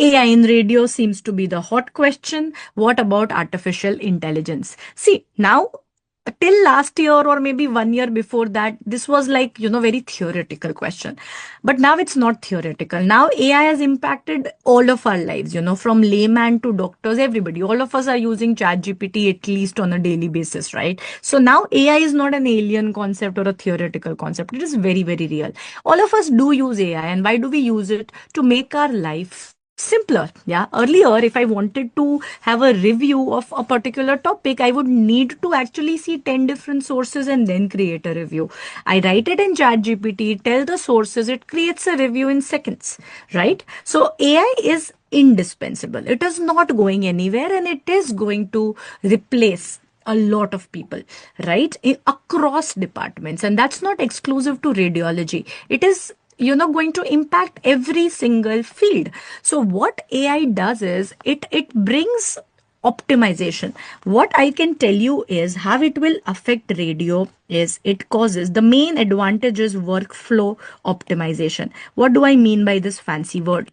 AI in radio seems to be the hot question. What about artificial intelligence? See, now, till last year or maybe 1 year before that, this was like, very theoretical question. But now it's not theoretical. Now AI has impacted all of our lives, from layman to doctors, everybody. All of us are using ChatGPT at least on a daily basis, right? So now AI is not an alien concept or a theoretical concept. It is very, very real. All of us do use AI. And why do we use it? To make our life simpler. Yeah, earlier if I wanted to have a review of a particular topic, I would need to actually see 10 different sources and then create a review. I write it in chat gpt, tell the sources, it creates a review in seconds, right? So AI is indispensable. It is not going anywhere, and it is going to replace a lot of people, right, across departments. And that's not exclusive to radiology. It is, going to impact every single field. So what AI does is it brings optimization. What I can tell you is how it will affect radio is it causes, the main advantage is workflow optimization. What do I mean by this fancy word?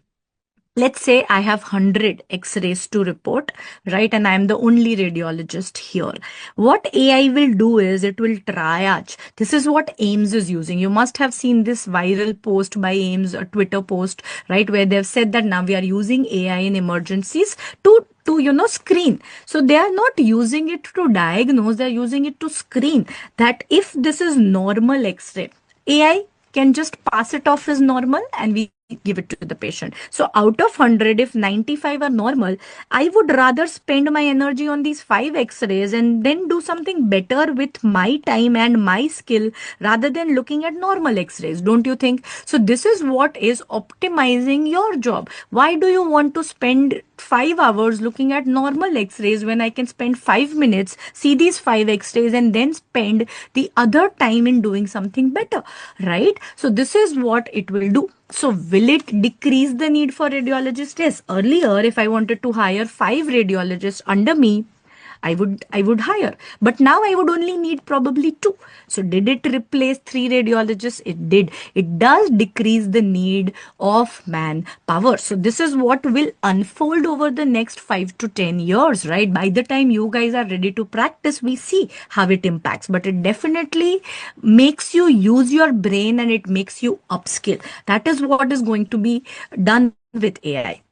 Let's say I have 100 x-rays to report, right? And I'm the only radiologist here. What AI will do is it will triage. This is what AIMS is using. You must have seen this viral post by AIMS, a Twitter post, right, where they've said that now we are using AI in emergencies to screen. So they are not using it to diagnose, they're using it to screen. That if this is normal x-ray, AI can just pass it off as normal and we give it to the patient. So out of 100, if 95 are normal, I would rather spend my energy on these 5 x-rays and then do something better with my time and my skill rather than looking at normal x-rays. Don't you think? So this is what is optimizing your job. Why do you want to spend 5 hours looking at normal x-rays when I can spend 5 minutes, see these 5 x-rays, and then spend the other time in doing something better, right? So this is what it will do. So will it decrease the need for radiologists? Yes. Earlier, if I wanted to hire 5 radiologists under me, I would hire. But now I would only need probably 2. So did it replace 3 radiologists? It did. It does decrease the need of manpower. So this is what will unfold over the next 5 to 10 years, right? By the time you guys are ready to practice, we see how it impacts. But it definitely makes you use your brain and it makes you upskill. That is what is going to be done with AI.